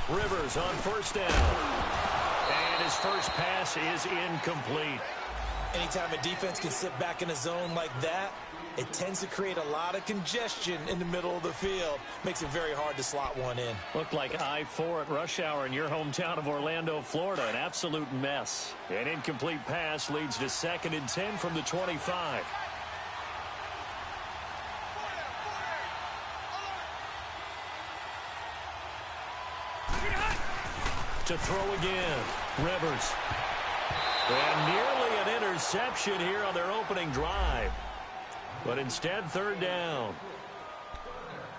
Rivers on first down. And his first pass is incomplete. Anytime a defense can sit back in a zone like that, it tends to create a lot of congestion in the middle of the field. Makes it very hard to slot one in. Looked like I-4 at rush hour in your hometown of Orlando, Florida. An absolute mess. An incomplete pass leads to 2nd and 10 from the 25. To throw again. Rivers. And nearly an interception here on their opening drive. But instead, 3rd down.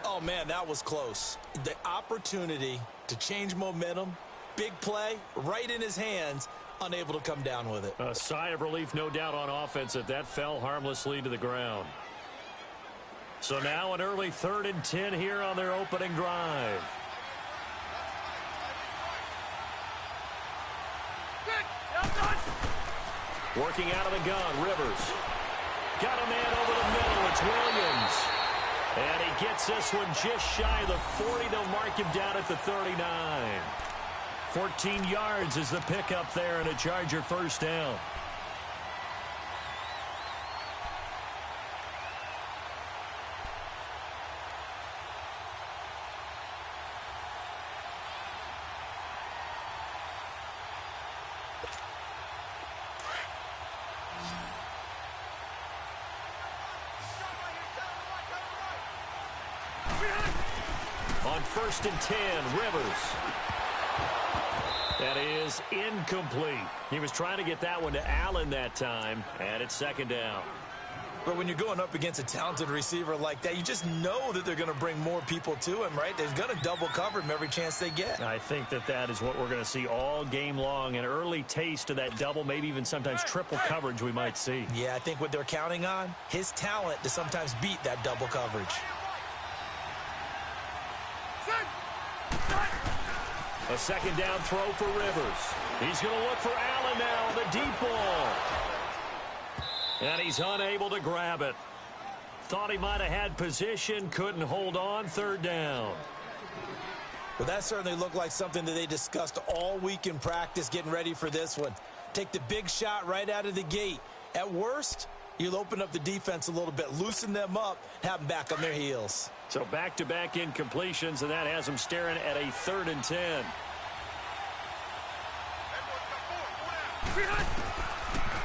Oh, man, that was close. The opportunity to change momentum, big play, right in his hands, unable to come down with it. A sigh of relief, no doubt, on offense that fell harmlessly to the ground. So now an early 3rd and 10 here on their opening drive. Working out of the gun, Rivers. Got a man over the middle. It's Williams. And he gets this one just shy of the 40. They'll mark him down at the 39. 14 yards is the pickup there and a Charger first down. On 1st and 10, Rivers. That is incomplete. He was trying to get that one to Allen that time, and it's 2nd down. But when you're going up against a talented receiver like that, you just know that they're going to bring more people to him, right? They're going to double cover him every chance they get. I think that is what we're going to see all game long, an early taste of that double, maybe even sometimes triple coverage we might see. Yeah, I think what they're counting on, his talent to sometimes beat that double coverage. A 2nd down throw for Rivers. He's going to look for Allen now on the deep ball. And he's unable to grab it. Thought he might have had position, couldn't hold on, 3rd down. Well, that certainly looked like something that they discussed all week in practice getting ready for this one. Take the big shot right out of the gate. At worst, you'll open up the defense a little bit, loosen them up, have them back on their heels. So back-to-back incompletions, and that has them staring at a 3rd and 10.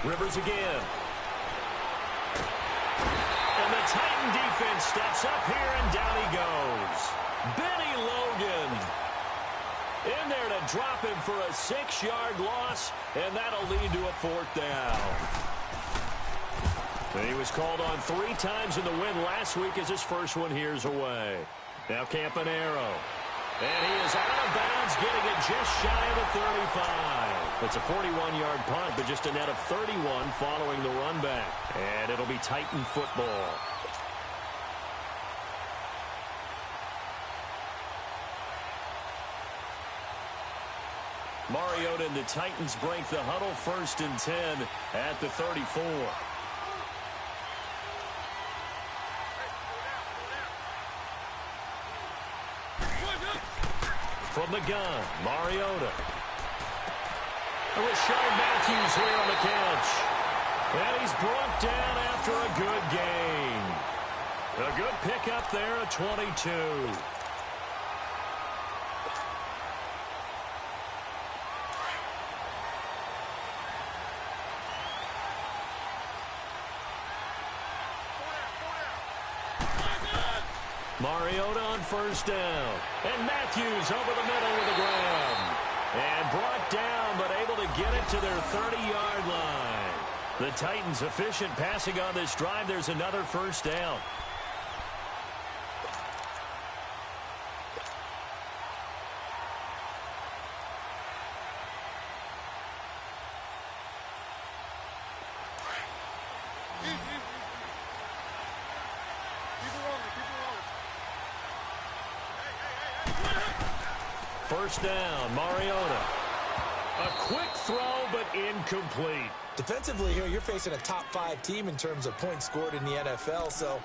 Rivers again. And the Titan defense steps up here, and down he goes. Benny Logan in there to drop him for a 6-yard loss, and that'll lead to a 4th down. And he was called on 3 times in the win last week as his first one here's away. Now Campanaro. And he is out of bounds, getting it just shy of the 35. It's a 41-yard punt, but just a net of 31 following the run back. And it'll be Titan football. Mariota and the Titans break the huddle, 1st and 10 at the 34. From the gun, Mariota. Rashard Matthews here on the catch. And he's brought down after a good gain. A good pickup there at 22. Mariota on 1st down. And Matthews over the middle with a grab. And brought down, but able to get it to their 30-yard line. The Titans efficient passing on this drive. There's another 1st down. First down, Mariota. A quick throw, but incomplete. Defensively here, you're facing a top-5 team in terms of points scored in the NFL. So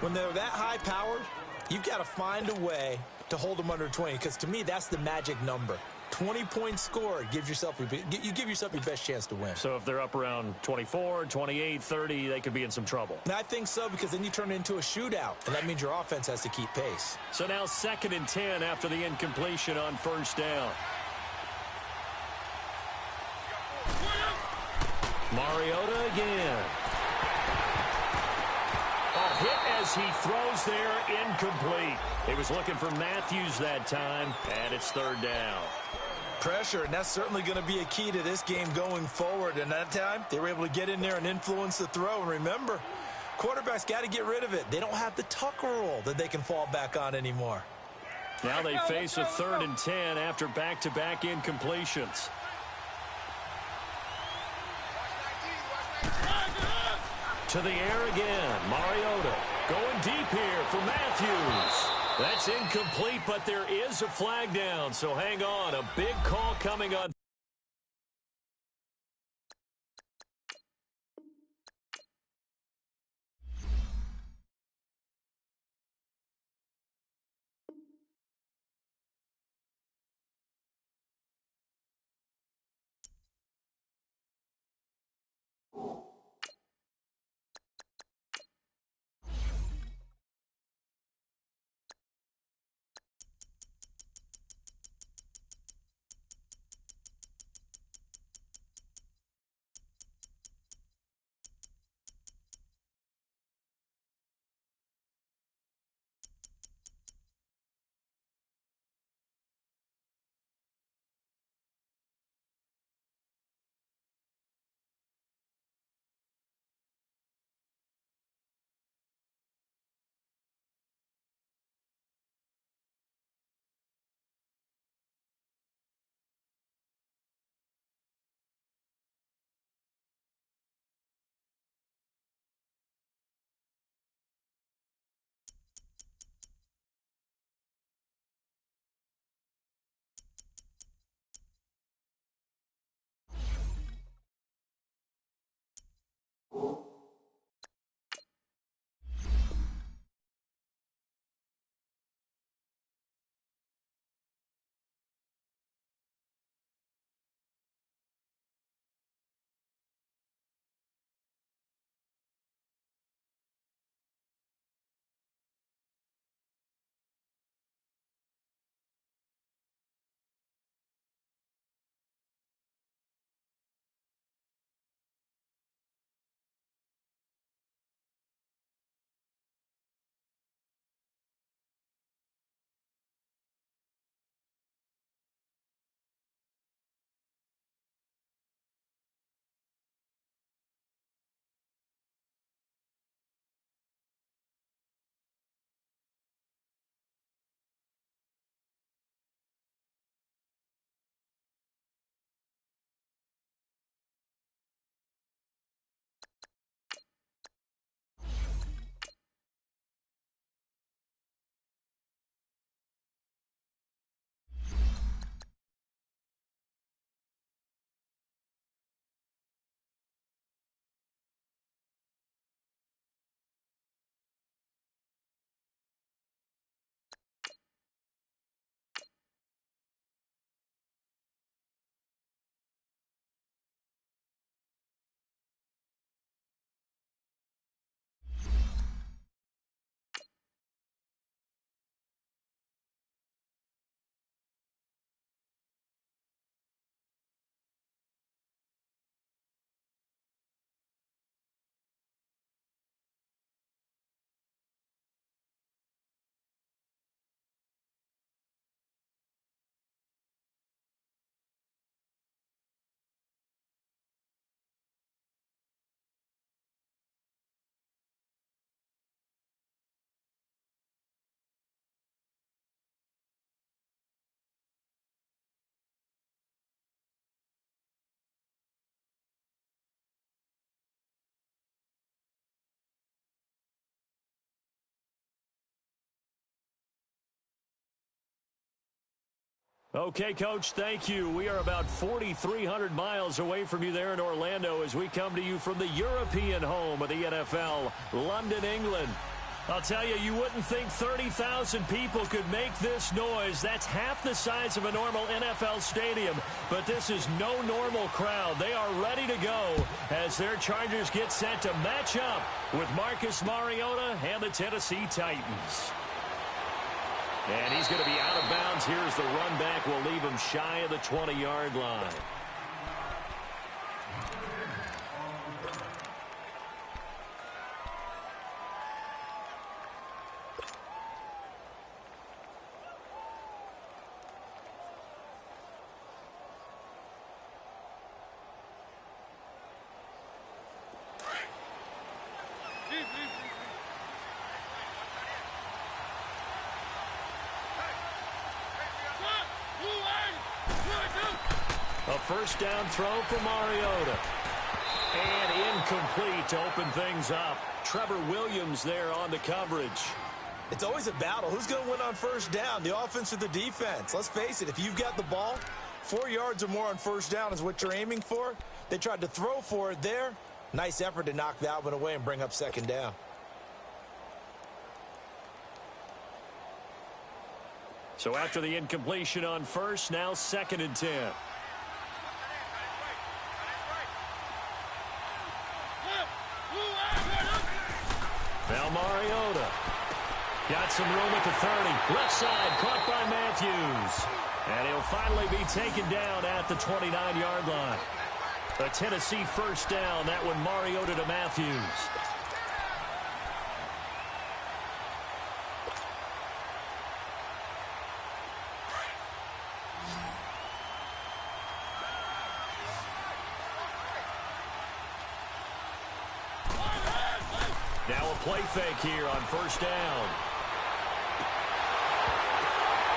when they're that high-powered, you've got to find a way to hold them under 20, because to me, that's the magic number. 20 points scored, you give yourself your best chance to win. So if they're up around 24, 28, 30, they could be in some trouble. And I think so, because then you turn it into a shootout, and that means your offense has to keep pace. So now 2nd and 10 after the incompletion on 1st down. Mariota again. A hit as he throws there, incomplete. He was looking for Matthews that time, and it's 3rd down. Pressure, and that's certainly going to be a key to this game going forward. And that time, they were able to get in there and influence the throw. And remember, quarterbacks got to get rid of it. They don't have the Tucker rule that they can fall back on anymore. Now they face a 3rd and 10 after back-to-back incompletions. To the air again. Mariota going deep here for Matthews. That's incomplete, but there is a flag down, so hang on. A big call coming on. Okay, Coach, thank you. We are about 4,300 miles away from you there in Orlando as we come to you from the European home of the NFL, London, England. I'll tell you, you wouldn't think 30,000 people could make this noise. That's half the size of a normal NFL stadium. But this is no normal crowd. They are ready to go as their Chargers get set to match up with Marcus Mariota and the Tennessee Titans. And he's going to be out of bounds. Here's the run back. Will leave him shy of the 20-yard line. A first down throw for Mariota. And incomplete to open things up. Trevor Williams there on the coverage. It's always a battle. Who's going to win on first down, the offense or the defense? Let's face it, if you've got the ball, 4 yards or more on first down is what you're aiming for. They tried to throw for it there. Nice effort to knock that one away and bring up second down. So after the incompletion on first, now 2nd and 10. Now Mariota. Got some room at the 30. Left side, caught by Matthews. And he'll finally be taken down at the 29-yard line. A Tennessee first down. That one Mariota to Matthews. Now a play fake here on first down.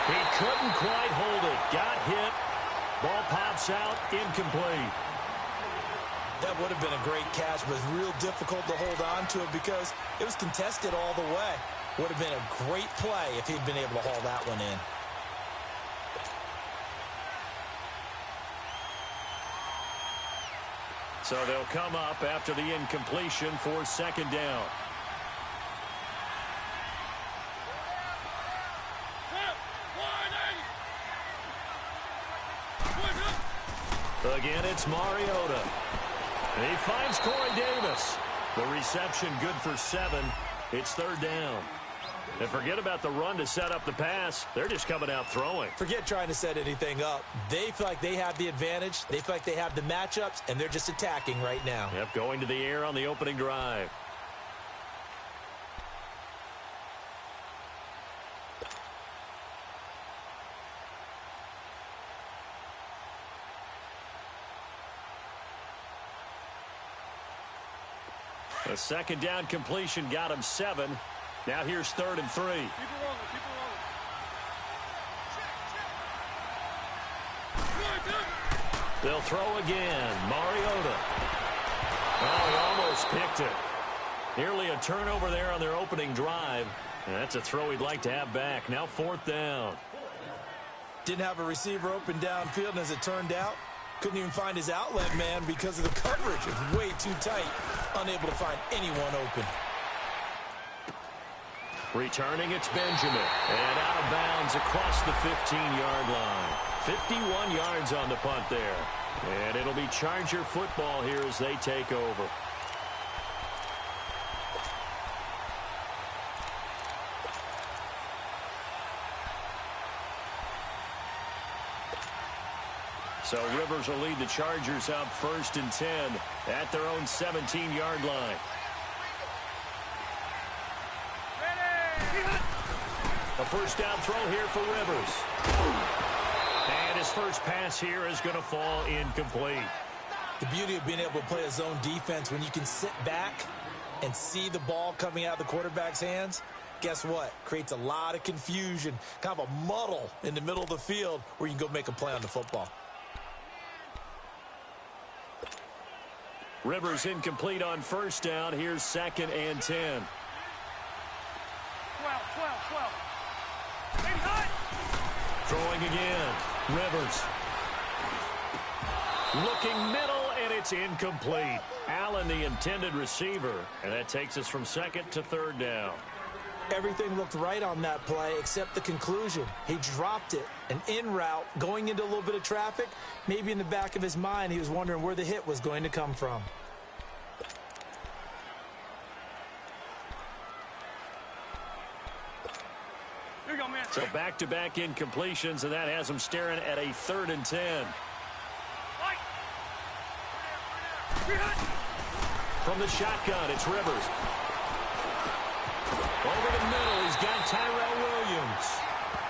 He couldn't quite hold it. Got hit. Ball pops out. Incomplete. That would have been a great catch, but it's real difficult to hold on to it because it was contested all the way. Would have been a great play if he'd been able to haul that one in. So they'll come up after the incompletion for second down. Again, it's Mariota. He finds Corey Davis. The reception good for 7. It's third down. And forget about the run to set up the pass. They're just coming out throwing. Forget trying to set anything up. They feel like they have the advantage. They feel like they have the matchups, and they're just attacking right now. Yep, going to the air on the opening drive. A second down completion got him 7. Now here's 3rd and 3. Keep it rolling, keep it rolling. They'll throw again. Mariota. Oh, he almost picked it. Nearly a turnover there on their opening drive. And that's a throw he'd like to have back. Now 4th down. Didn't have a receiver open downfield, and as it turned out, couldn't even find his outlet man because of the coverage. It was way too tight. Unable to find anyone open. Returning, it's Benjamin. And out of bounds across the 15-yard line. 51 yards on the punt there. And it'll be Charger football here as they take over. So Rivers will lead the Chargers up 1st and 10 at their own 17-yard line. A first down throw here for Rivers. And his first pass here is going to fall incomplete. The beauty of being able to play a zone defense when you can sit back and see the ball coming out of the quarterback's hands, guess what? Creates a lot of confusion, kind of a muddle in the middle of the field where you can go make a play on the football. Rivers incomplete on first down. Here's 2nd and 10. 12. Throwing again. Rivers. Looking middle, and it's incomplete. Allen, the intended receiver. And that takes us from 2nd to 3rd down. Everything looked right on that play except the conclusion. He dropped it, an in route, going into a little bit of traffic. Maybe in the back of his mind, he was wondering where the hit was going to come from. Here you go, man. So back-to-back incompletions, and that has him staring at a 3rd and 10. From the shotgun, it's Rivers. Over the middle, he's got Tyrell Williams.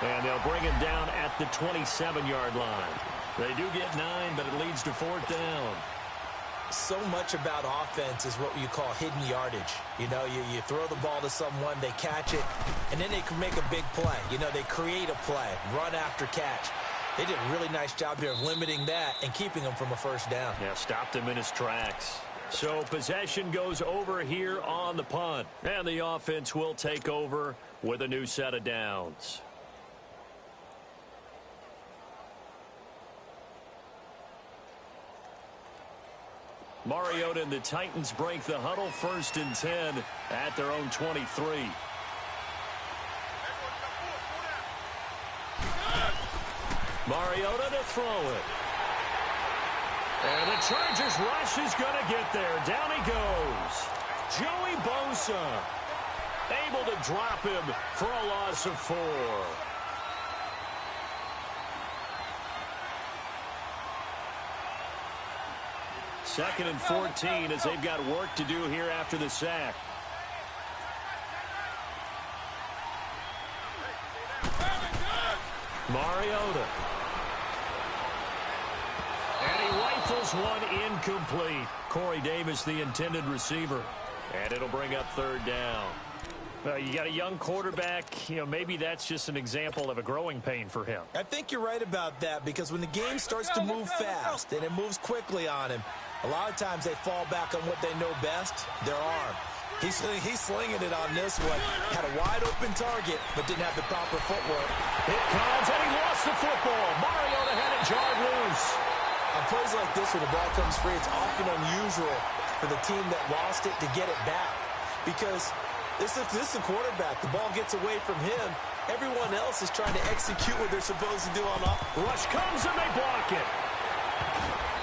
And they'll bring him down at the 27-yard line. They do get 9, but it leads to 4th down. So much about offense is what you call hidden yardage. You know, you throw the ball to someone, they catch it, and then they can make a big play. You know, they create a play, run after catch. They did a really nice job here of limiting that and keeping him from a 1st down. Yeah, stopped him in his tracks. So possession goes over here on the punt. And the offense will take over with a new set of downs. Mariota and the Titans break the huddle, 1st and 10 at their own 23. Mariota to throw it. And the Chargers rush is going to get there. Down he goes. Joey Bosa able to drop him for a loss of 4. Second and 14 as they've got work to do here after the sack. Mariota. And he rifles one incomplete. Corey Davis, the intended receiver. And it'll bring up 3rd down. Well, you got a young quarterback. You know, maybe that's just an example of a growing pain for him. I think you're right about that because when the game starts to move fast and it moves quickly on him, a lot of times they fall back on what they know best, their arm. He's slinging it on this one. Had a wide-open target, but didn't have the proper footwork. It comes, and he lost the football. Mariota had it jarred loose. On plays like this, when the ball comes free, it's often unusual for the team that lost it to get it back. Because this is a quarterback. The ball gets away from him. Everyone else is trying to execute what they're supposed to do on offense. Rush comes, and they block it.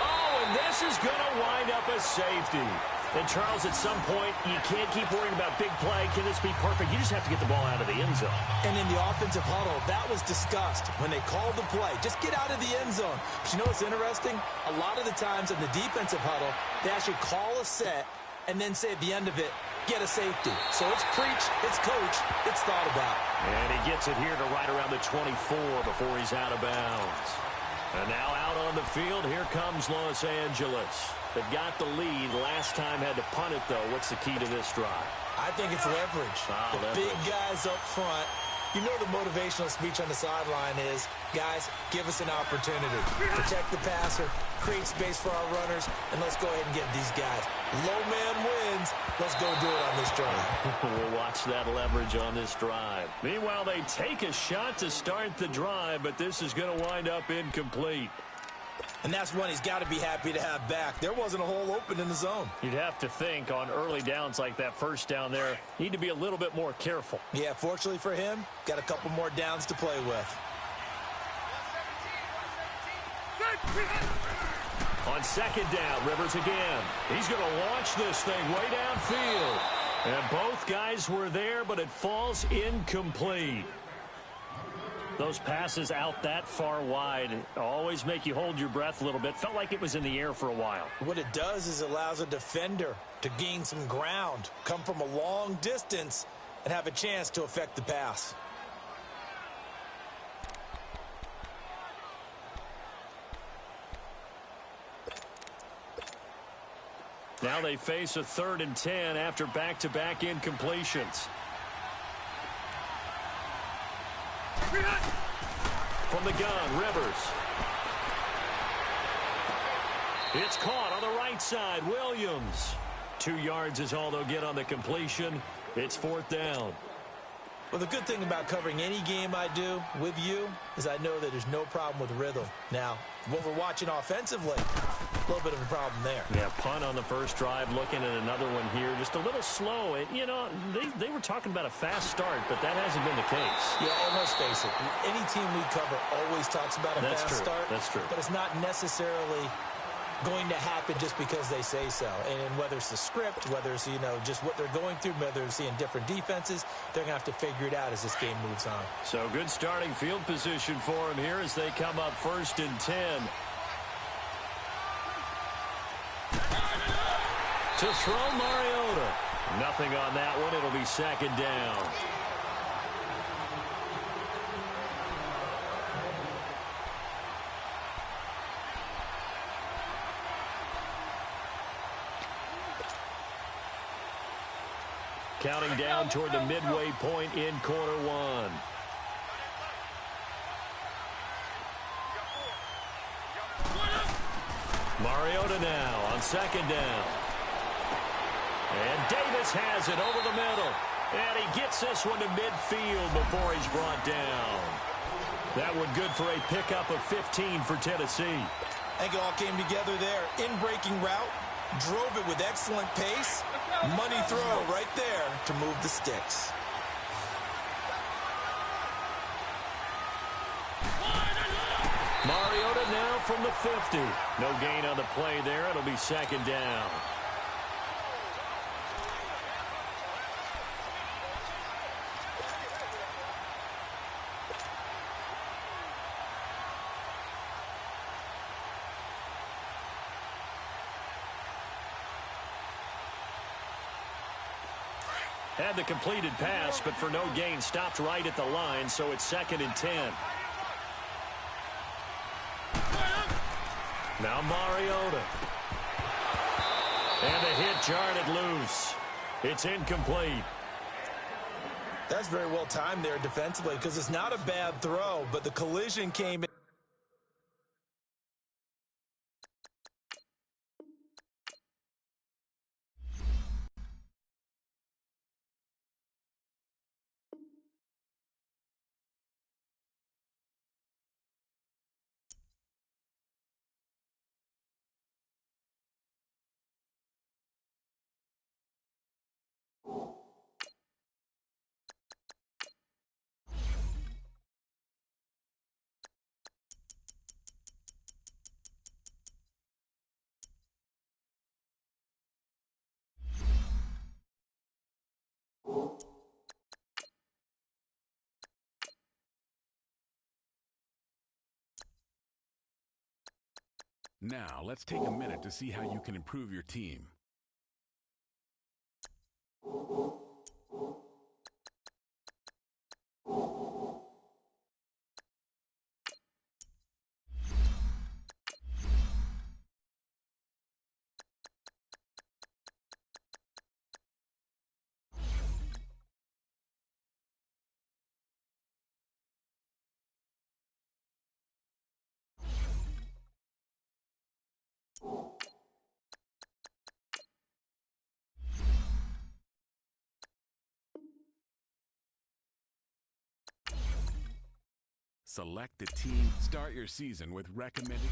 Oh, and this is going to wind up a safety. And, Charles, at some point, you can't keep worrying about big play. Can this be perfect? You just have to get the ball out of the end zone. And in the offensive huddle, that was discussed when they called the play. Just get out of the end zone. But you know what's interesting? A lot of the times in the defensive huddle, they actually call a set and then say at the end of it, get a safety. So it's preach, it's coach, it's thought about. And he gets it here to right around the 24 before he's out of bounds. And now out on the field, here comes Los Angeles. They've got the lead. Last time had to punt it, though. What's the key to this drive? I think it's leverage. Leverage. Big guys up front. You know the motivational speech on the sideline is, guys, give us an opportunity. Protect the passer, create space for our runners, and let's go ahead and get these guys. Low man wins. Let's go do it on this drive. We'll watch that leverage on this drive. Meanwhile, they take a shot to start the drive, but this is going to wind up incomplete. And that's one he's got to be happy to have back. There wasn't a hole open in the zone. You'd have to think on early downs like that, 1st down there, need to be a little bit more careful. Yeah, fortunately for him, got a couple more downs to play with. On 2nd down, Rivers again. He's going to launch this thing way downfield. And both guys were there, but it falls incomplete. Those passes out that far wide always make you hold your breath a little bit. Felt like it was in the air for a while. What it does is it allows a defender to gain some ground, come from a long distance, and have a chance to affect the pass. Now they face a 3rd and 10 after back-to-back incompletions. From the gun, Rivers. It's caught on the right side. Williams. 2 yards is all they'll get on the completion. It's 4th down. Well, the good thing about covering any game I do with you is I know that there's no problem with rhythm. Now, what we're watching offensively, A little bit of a problem there. Yeah, punt on the first drive, looking at another one here. Just a little slow. You know, they were talking about a fast start, but that hasn't been the case. Yeah, and let's face it, any team we cover always talks about a fast start. That's true. But it's not necessarily going to happen just because they say so. And whether it's the script, whether it's, you know, just what they're going through, whether it's seeing different defenses, they're going to have to figure it out as this game moves on. So good starting field position for them here as they come up 1st and 10. To throw Mariota. Nothing on that one. It'll be 2nd down. Counting down toward the midway point in quarter one. Mariota now on 2nd down. And Davis has it over the middle. And he gets this one to midfield before he's brought down. That one good for a pickup of 15 for Tennessee. I think it all came together there. In-breaking route, drove it with excellent pace. Money throw right there to move the sticks. Mariota now from the 50. No gain on the play there. It'll be 2nd down. Had the completed pass, but for no gain, stopped right at the line, so it's 2nd and 10. Now Mariota. And a hit jarred it loose. It's incomplete. That's very well timed there defensively because it's not a bad throw, but the collision came in. Now, let's take a minute to see how you can improve your team. Select the team. Start your season with recommended.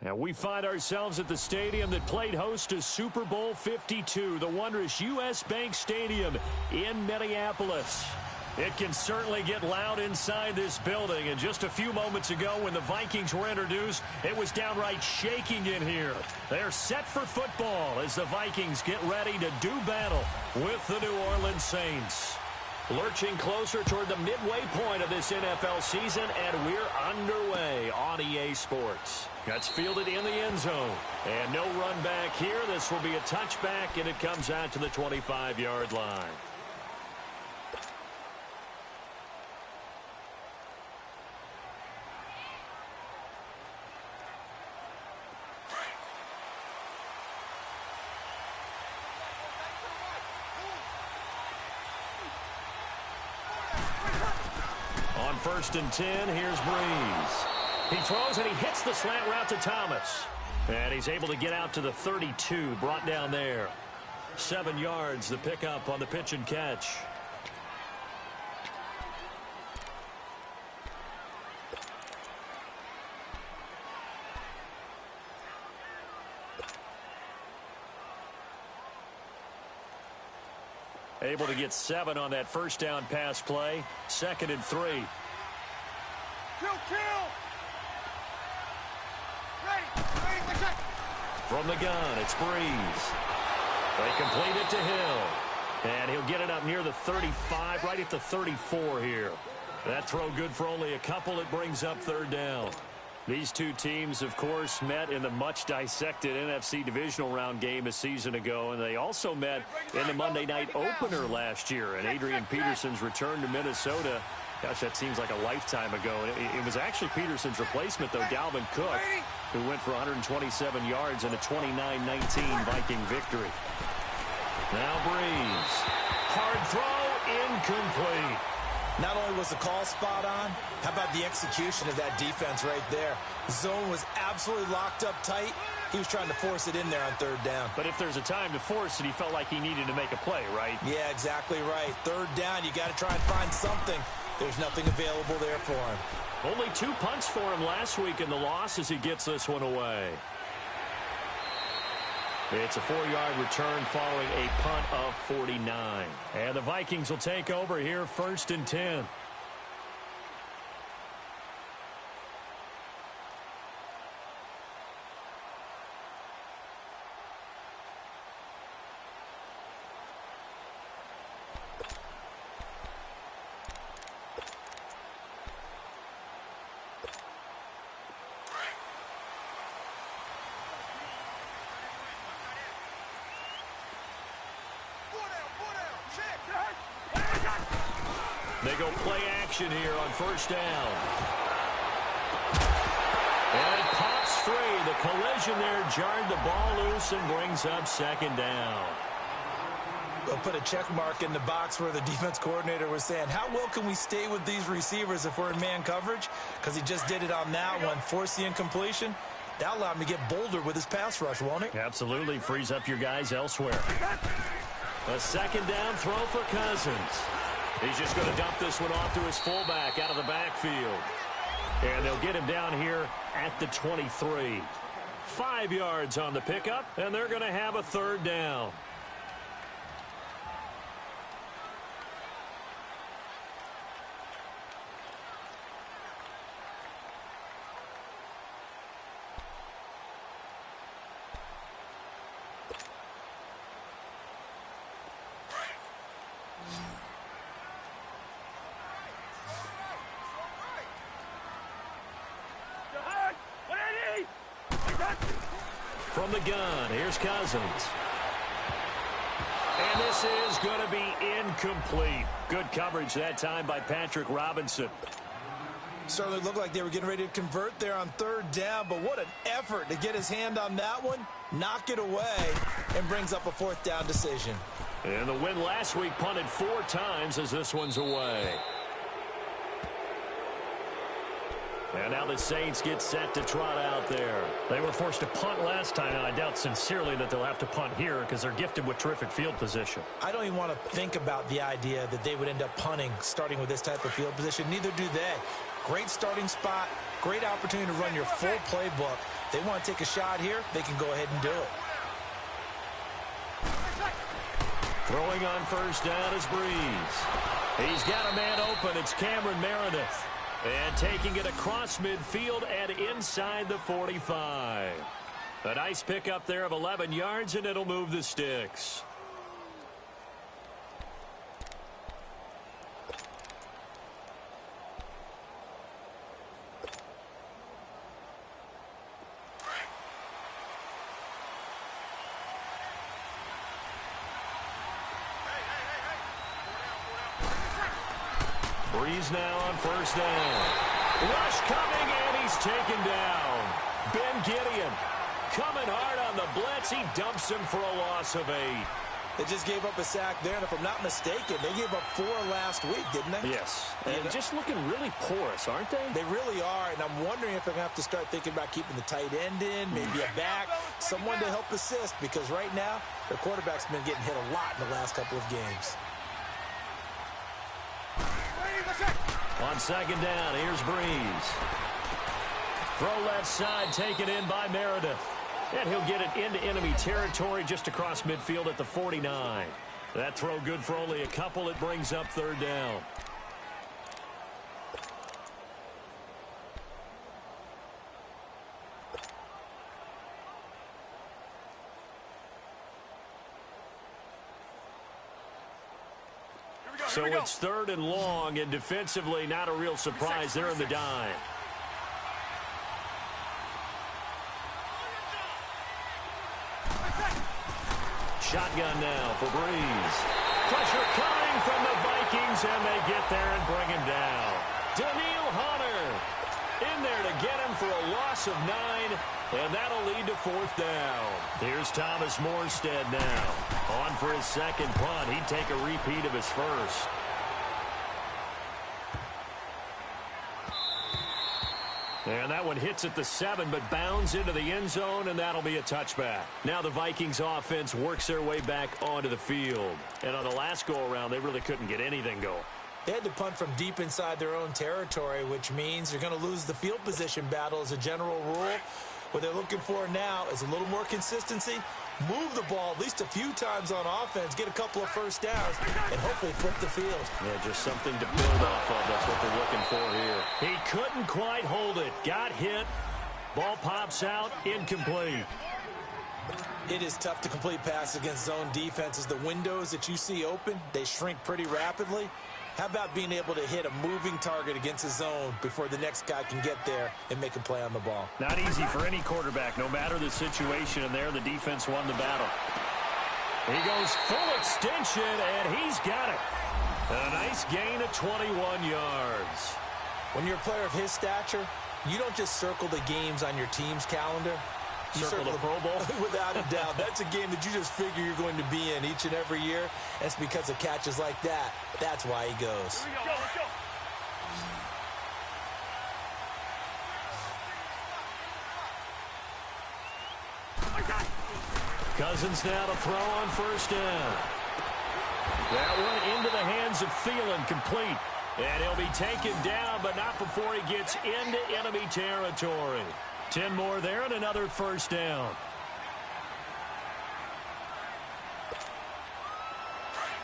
And we find ourselves at the stadium that played host to Super Bowl 52, the wondrous U.S. Bank Stadium in Minneapolis. It can certainly get loud inside this building. And just a few moments ago when the Vikings were introduced, it was downright shaking in here. They're set for football as the Vikings get ready to do battle with the New Orleans Saints. Lurching closer toward the midway point of this NFL season, and we're underway on EA Sports. That's fielded in the end zone. And no run back here. This will be a touchback, and it comes out to the 25-yard line. On 1st and 10, here's Breeze. He throws and he hits the slant route to Thomas. And he's able to get out to the 32, brought down there. 7 yards, the pickup on the pitch and catch. Able to get 7 on that first down pass play. 2nd and 3. Kill! Ready, From the gun, it's Breeze. They complete it to Hill. And he'll get it up near the 35, right at the 34 here. That throw good for only a couple. It brings up 3rd down. These two teams, of course, met in the much-dissected NFC divisional round game a season ago, and they also met in the Monday night opener last year. And Adrian Peterson's return to Minnesota, gosh, that seems like a lifetime ago. It was actually Peterson's replacement, though, Dalvin Cook, who went for 127 yards in a 29-19 Viking victory. Now Breeze. Hard throw, incomplete. Not only was the call spot on, how about the execution of that defense right there? Zone was absolutely locked up tight. He was trying to force it in there on 3rd down. But if there's a time to force it, he felt like he needed to make a play, right? Yeah, exactly right. 3rd down, you got to try and find something. There's nothing available there for him. Only 2 punts for him last week in the loss as he gets this one away. It's a 4-yard return following a punt of 49. And the Vikings will take over here 1st and 10. They go play action here on 1st down. And it pops free. The collision there jarred the ball loose and brings up 2nd down. They'll put a check mark in the box where the defense coordinator was saying, how well can we stay with these receivers if we're in man coverage? Because he just did it on that one, forced the incompletion. That allowed him to get bolder with his pass rush, won't it? Absolutely. Frees up your guys elsewhere. A 2nd down throw for Cousins. He's just going to dump this one off to his fullback out of the backfield. And they'll get him down here at the 23. 5 yards on the pickup, and they're going to have a 3rd down. From the gun, here's Cousins. And this is going to be incomplete. Good coverage that time by Patrick Robinson. Certainly looked like they were getting ready to convert there on 3rd down, but what an effort to get his hand on that one, knock it away, and brings up a 4th down decision. And the win last week punted 4 times as this one's away. And now the Saints get set to trot out there. They were forced to punt last time, and I doubt sincerely that they'll have to punt here because they're gifted with terrific field position. I don't even want to think about the idea that they would end up punting starting with this type of field position. Neither do they. Great starting spot, great opportunity to run your full playbook. They want to take a shot here, they can go ahead and do it. Throwing on first down is Breeze. He's got a man open. It's Cameron Meredith. And taking it across midfield and inside the 45. A nice pickup there of 11 yards, and it'll move the sticks. Breeze now on first down. Rush coming, and he's taken down. Ben Gideon coming hard on the blitz. He dumps him for a loss of 8. They just gave up a sack there, and if I'm not mistaken, they gave up 4 last week, didn't they? Yes, and just looking really porous, aren't they? They really are, and I'm wondering if they're going to have to start thinking about keeping the tight end in, maybe a back, someone to help assist, because right now, their quarterback's been getting hit a lot in the last couple of games. On second down, here's Breeze. Throw left side, taken in by Meredith. And he'll get it into enemy territory just across midfield at the 49. That throw good for only a couple. It brings up third down. So it's third and long, and defensively not a real surprise there in the dime. Shotgun now for Breeze. Pressure coming from the Vikings, and they get there and bring him down. Daniil Hunter in there to get him for a loss of 9, and that'll lead to fourth down. Here's Thomas Morstead now. On for his second punt. He'd take a repeat of his first. And that one hits at the 7, but bounds into the end zone, and that'll be a touchback. Now the Vikings offense works their way back onto the field. And on the last go-around, they really couldn't get anything going. They had to punt from deep inside their own territory, which means they're going to lose the field position battle as a general rule. What they're looking for now is a little more consistency, move the ball at least a few times on offense, get a couple of first downs, and hopefully flip the field. Yeah, just something to build off of. That's what they're looking for here. He couldn't quite hold it. Got hit. Ball pops out. Incomplete. It is tough to complete passes against zone defenses. The windows that you see open, they shrink pretty rapidly. How about being able to hit a moving target against a zone before the next guy can get there and make a play on the ball? Not easy for any quarterback, no matter the situation, and there the defense won the battle. He goes full extension, and he's got it. A nice gain of 21 yards. When you're a player of his stature, you don't just circle the games on your team's calendar. You circle the Pro Bowl? Without a doubt. That's a game that you just figure you're going to be in each and every year. That's because of catches like that. That's why he goes. Here we go, let's go. Cousins now to throw on first down. That one into the hands of Thielen, complete. And he'll be taken down, but not before he gets into enemy territory. 10 more there and another first down.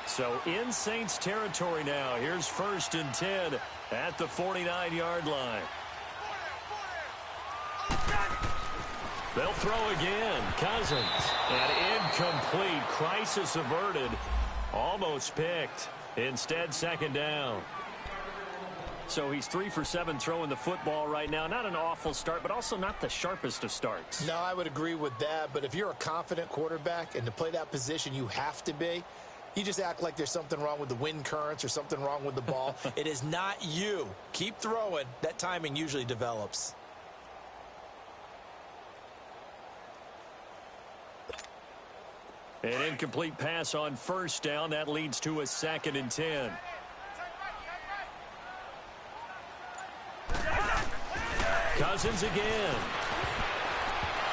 So in Saints territory now. Here's first and 10 at the 49-yard line. They'll throw again. Cousins. And incomplete. Crisis averted. Almost picked. Instead, second down. So he's 3 for 7 throwing the football right now. Not an awful start, but also not the sharpest of starts. No, I would agree with that. But if you're a confident quarterback and to play that position, you have to be. You just act like there's something wrong with the wind currents or something wrong with the ball. It is not you. Keep throwing. That timing usually develops. An incomplete pass on first down. That leads to a second and 10. Cousins again.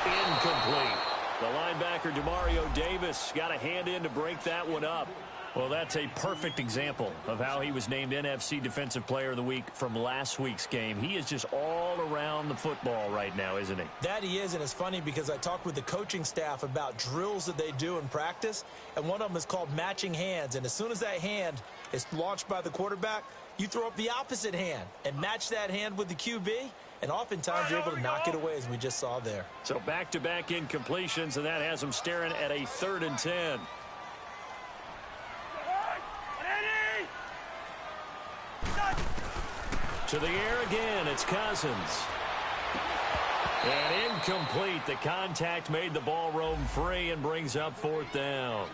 Incomplete. The linebacker, Demario Davis, got a hand in to break that one up. Well, that's a perfect example of how he was named NFC Defensive Player of the Week from last week's game. He is just all around the football right now, isn't he? That he is, and it's funny because I talked with the coaching staff about drills that they do in practice, and one of them is called matching hands. And as soon as that hand is launched by the quarterback, you throw up the opposite hand and match that hand with the QB, and oftentimes you're able to knock it away, as we just saw there. So back-to-back incompletions, and that has him staring at a 3rd and 10. To the air again, it's Cousins. And incomplete. The contact made the ball roam free and brings up 4th down.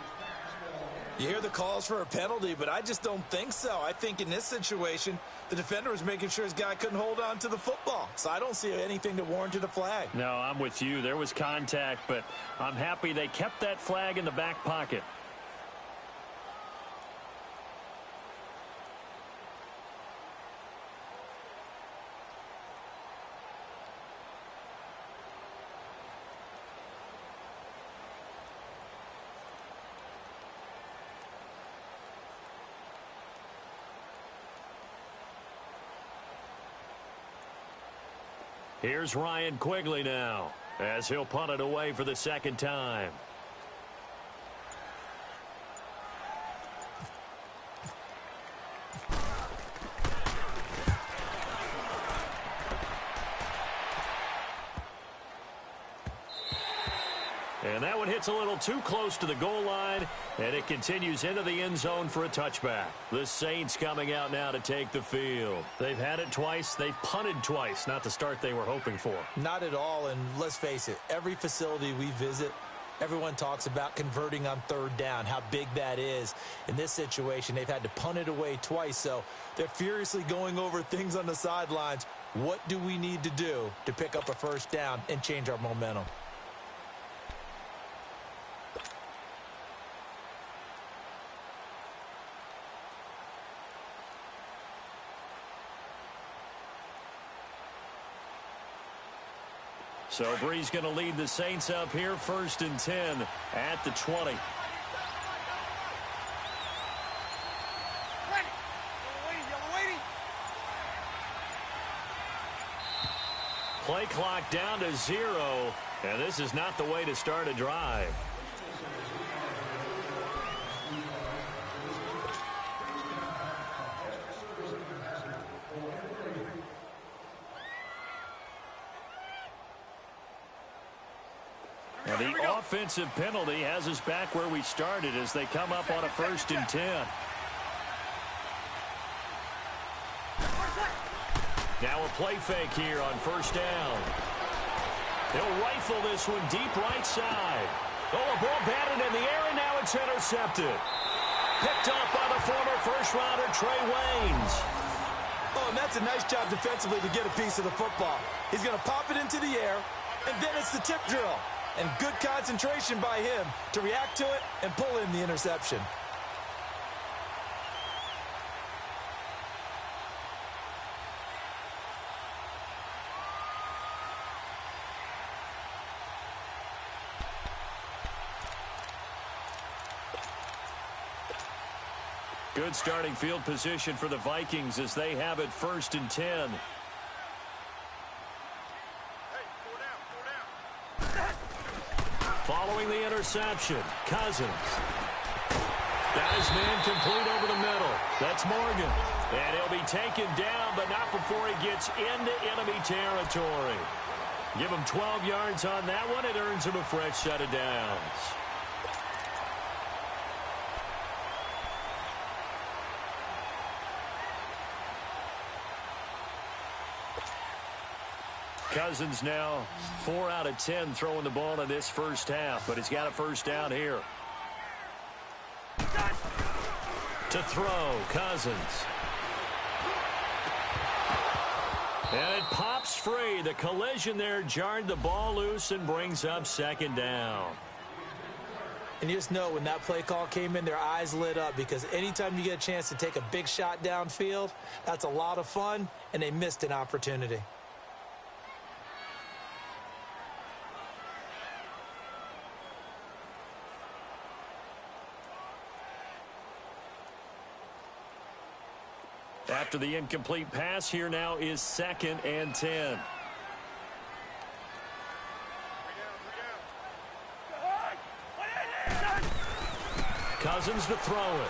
You hear the calls for a penalty, but I just don't think so. I think in this situation, the defender was making sure his guy couldn't hold on to the football. So I don't see anything that warranted a flag. No, I'm with you. There was contact, but I'm happy they kept that flag in the back pocket. Here's Ryan Quigley now, as he'll punt it away for the 2nd time. And that one hits a little too close to the goal line, and it continues into the end zone for a touchback. The Saints coming out now to take the field. They've had it twice. They've punted twice. Not the start they were hoping for. Not at all, and let's face it, every facility we visit, everyone talks about converting on 3rd down, how big that is. In this situation, they've had to punt it away twice, so they're furiously going over things on the sidelines. What do we need to do to pick up a 1st down and change our momentum? So Bree's going to lead the Saints up here, 1st and 10 at the 20. Play clock down to 0, and this is not the way to start a drive. And the offensive penalty has us back where we started as they come up on a 1st and 10. Now a play fake here on 1st down. He'll rifle this one deep right side. Oh, a ball batted in the air, and now it's intercepted. Picked off by the former 1st-rounder Trey Waynes. Oh, and that's a nice job defensively to get a piece of the football. He's going to pop it into the air, and then it's the tip drill. And good concentration by him to react to it and pull in the interception. Good starting field position for the Vikings as they have it 1st and 10. Following the interception, Cousins. Got his man complete over the middle. That's Morgan. And he'll be taken down, but not before he gets into enemy territory. Give him 12 yards on that one. It earns him a fresh set of downs. Cousins now 4 out of 10 throwing the ball in this 1st half, but he's got a 1st down here. To throw, Cousins. And it pops free. The collision there jarred the ball loose and brings up 2nd down. And you just know when that play call came in, their eyes lit up, because anytime you get a chance to take a big shot downfield, that's a lot of fun, and they missed an opportunity. After the incomplete pass, here now is 2nd and 10. Cousins to throw it.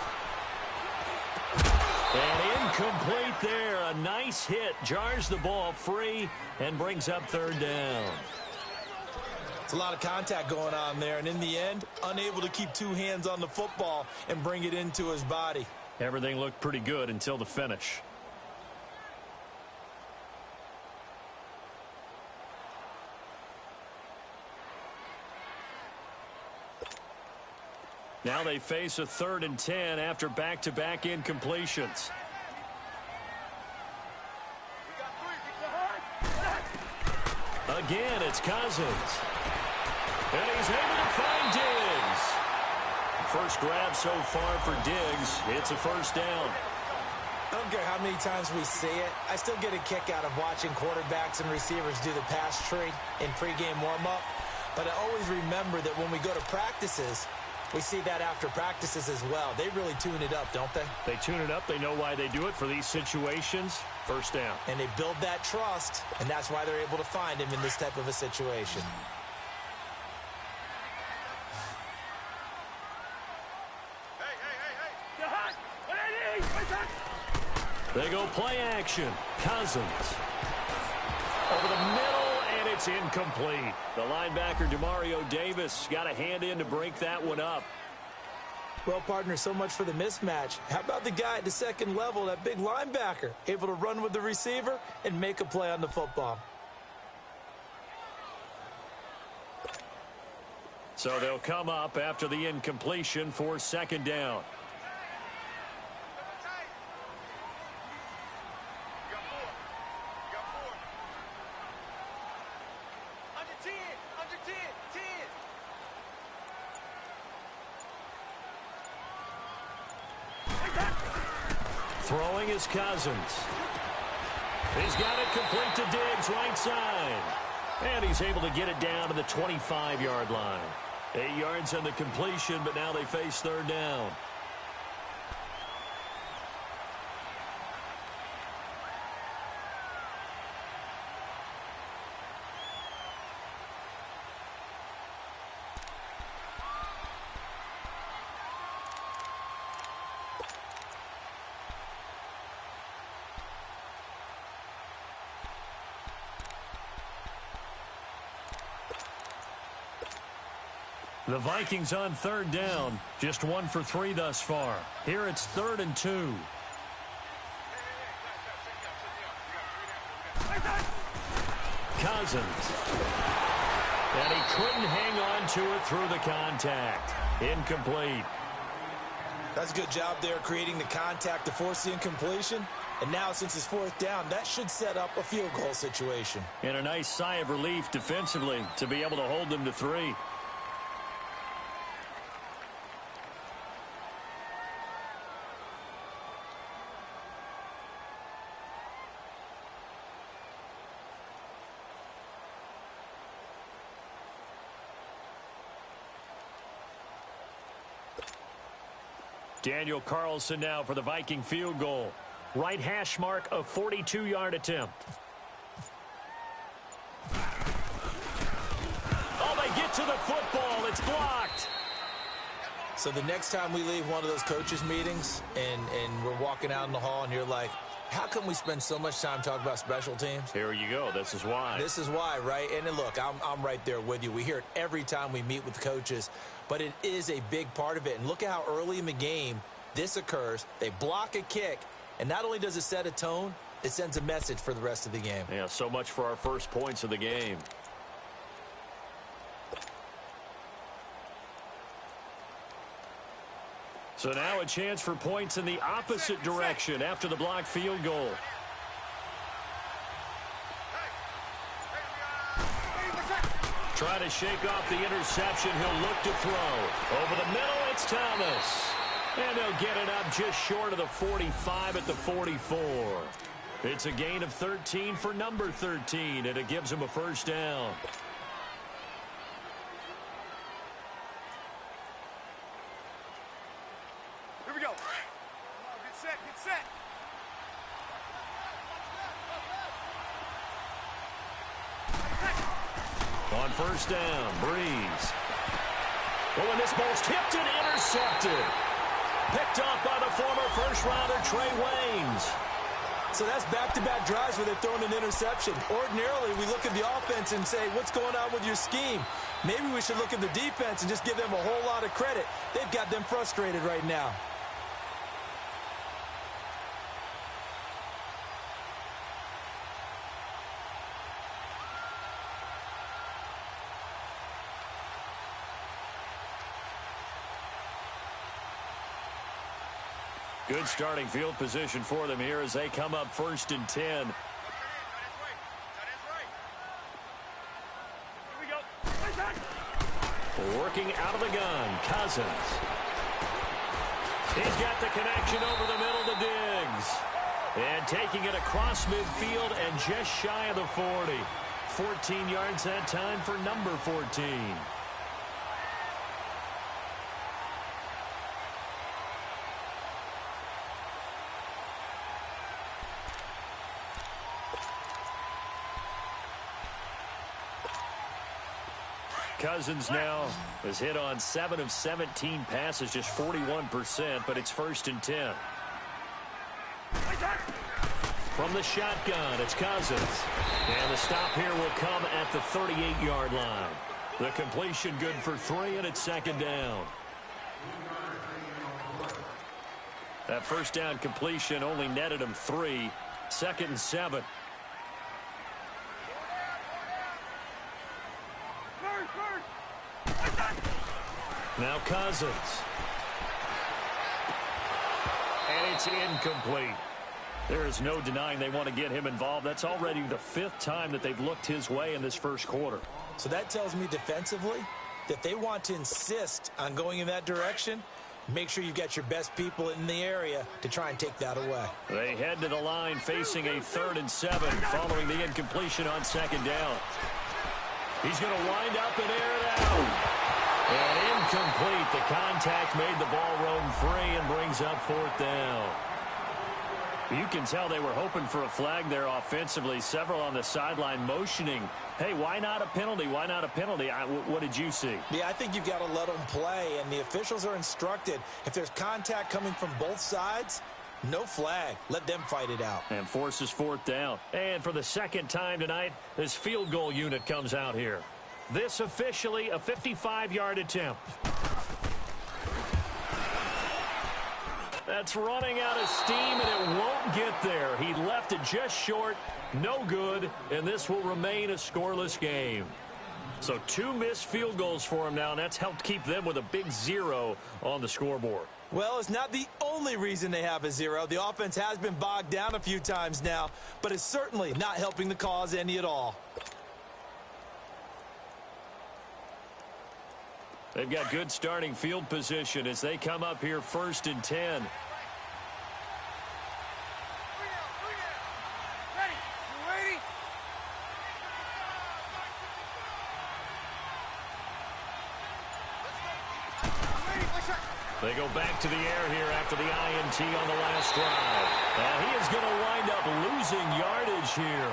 And incomplete there. A nice hit. Jars the ball free and brings up 3rd down. It's a lot of contact going on there, and in the end, unable to keep 2 hands on the football and bring it into his body. Everything looked pretty good until the finish. Now they face a 3rd and 10 after back-to-back incompletions. Again, it's Cousins. And he's able to find Diggs. First grab so far for Diggs. It's a 1st down. I don't care how many times we see it. I still get a kick out of watching quarterbacks and receivers do the pass tree in pregame warm-up. But I always remember that when we go to practices, we see that after practices as well. They really tune it up, don't they? They tune it up. They know why they do it for these situations. 1st down. And they build that trust, and that's why they're able to find him in this type of a situation. They go play action. Cousins. Over the middle, and it's incomplete. The linebacker, Demario Davis, got a hand in to break that one up. Well, partner, so much for the mismatch. How about the guy at the 2nd level, that big linebacker, able to run with the receiver and make a play on the football? So they'll come up after the incompletion for 2nd down. Throwing is Cousins. He's got it complete to Diggs, right side. And he's able to get it down to the 25-yard line. 8 yards on the completion, but now they face 3rd down. The Vikings on 3rd down. Just 1 for 3 thus far. Here it's 3rd and 2. Cousins. And he couldn't hang on to it through the contact. Incomplete. That's a good job there creating the contact to force the incompletion. And now since it's 4th down, that should set up a field goal situation. And a nice sigh of relief defensively to be able to hold them to 3. Daniel Carlson now for the Viking field goal. Right hash mark, a 42-yard attempt. Oh, they get to the football. It's blocked. So the next time we leave one of those coaches' meetings and we're walking out in the hall and you're like, how come we spend so much time talking about special teams? Here you go. This is why. This is why, right? And then look, I'm right there with you. We hear it every time we meet with coaches, but it is a big part of it. And look at how early in the game this occurs. They block a kick, and not only does it set a tone, it sends a message for the rest of the game. Yeah, so much for our first points of the game. So now a chance for points in the opposite direction after the blocked field goal. Try to shake off the interception. He'll look to throw. Over the middle, it's Thomas. And they'll get it up just short of the 45 at the 44. It's a gain of 13 for number 13, and it gives him a first down. Here we go. Get set, get set. on first down. Breeze. Oh, and this ball's tipped and intercepted. Picked off by the former first-rounder Trey Waynes. So that's back-to-back drives where they're throwing an interception. Ordinarily, we look at the offense and say, what's going on with your scheme? Maybe we should look at the defense and just give them a whole lot of credit. They've got them frustrated right now. Good starting field position for them here as they come up first and 10. Working out of the gun, Cousins. He's got the connection over the middle to Diggs. And taking it across midfield and just shy of the 40. 14 yards that time for number 14. Cousins now has hit on 7 of 17 passes, just 41%, but it's first and 10. From the shotgun, it's Cousins. And the stop here will come at the 38-yard line. The completion good for 3, and it's second down. That first down completion only netted him 3. Second and 7. Now Cousins. And it's incomplete. There is no denying they want to get him involved. That's already the 5th time that they've looked his way in this first quarter. So that tells me defensively that they want to insist on going in that direction. Make sure you've got your best people in the area to try and take that away. They head to the line facing a 3rd and 7 following the incompletion on second down. He's going to wind up and air it out. And incomplete. The contact made the ball roam free and brings up 4th down. You can tell they were hoping for a flag there offensively. Several on the sideline motioning, hey, why not a penalty? Why not a penalty? What did you see? Yeah, I think you've got to let them play, and the officials are instructed. If there's contact coming from both sides, no flag. Let them fight it out. And forces 4th down. And for the second time tonight, this field goal unit comes out here. This officially a 55-yard attempt. That's running out of steam, and it won't get there. He left it just short, no good, and this will remain a scoreless game. So 2 missed field goals for him now, and that's helped keep them with a big 0 on the scoreboard. Well, it's not the only reason they have a 0. The offense has been bogged down a few times now, but it's certainly not helping the cause any at all. They've got good starting field position as they come up here first and 10. They go back to the air here after the INT on the last drive. And he is going to wind up losing yardage here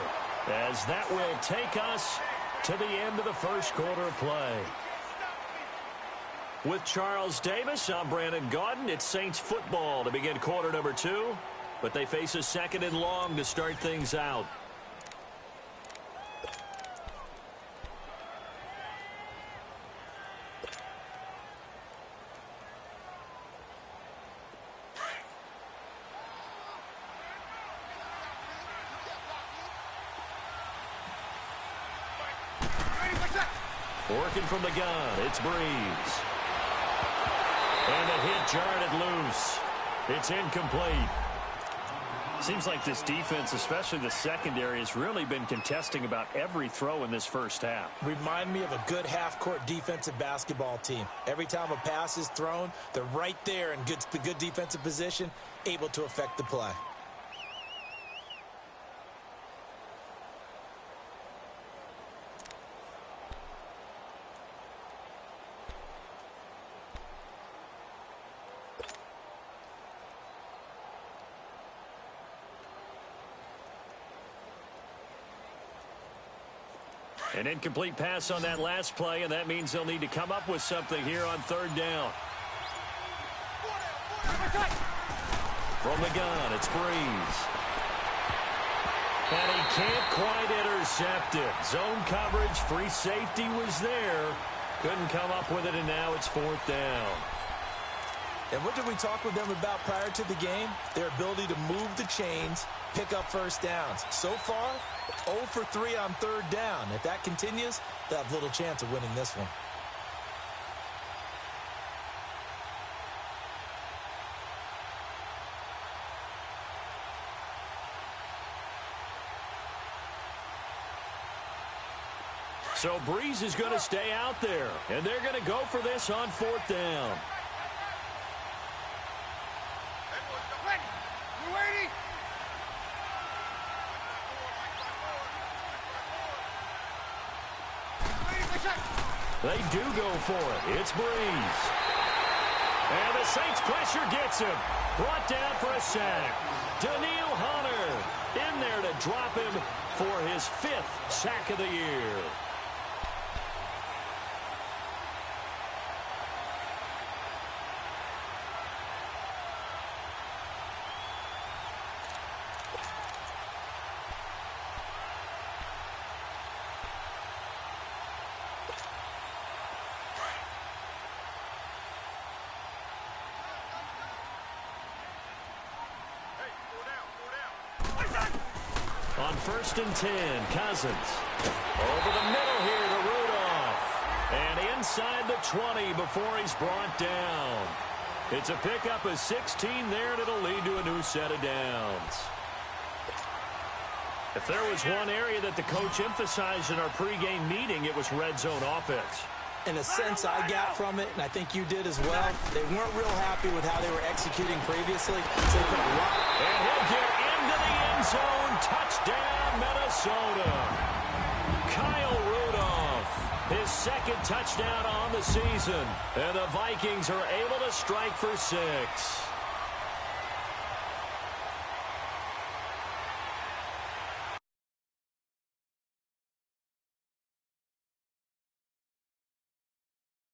as that will take us to the end of the first quarter of play. With Charles Davis, I'm Brandon Gaudin. It's Saints football to begin quarter number 2, but they face a 2nd and long to start things out. Working from the gun, it's Breeze. And the hit jarred it loose. It's incomplete. Seems like this defense, especially the secondary, has really been contesting about every throw in this first half. Remind me of a good half-court defensive basketball team. Every time a pass is thrown, they're right there in the good defensive position, able to affect the play. An incomplete pass on that last play, and that means they'll need to come up with something here on third down. From the gun, it's Breeze. And he can't quite intercept it. Zone coverage, free safety was there. Couldn't come up with it, and now it's fourth down. And what did we talk with them about prior to the game? Their ability to move the chains, pick up first downs. So far, 0 for 3 on third down. If that continues, they'll have little chance of winning this one. So Breeze is going to stay out there, and they're going to go for this on fourth down. They do go for it. It's Breeze. And the Saints pressure gets him. Brought down for a sack. Daniil Hunter in there to drop him for his 5th sack of the year. On 1st and 10, Cousins. Over the middle here to Rudolph. And inside the 20 before he's brought down. It's a pickup of 16 there, and it'll lead to a new set of downs. If there was one area that the coach emphasized in our pregame meeting, it was red zone offense. In a sense, I got from it, and I think you did as well, they weren't real happy with how they were executing previously. So they put a lot. And he'll get into the end zone. Touchdown, Minnesota. Kyle Rudolph, his 2nd touchdown on the season. And the Vikings are able to strike for 6.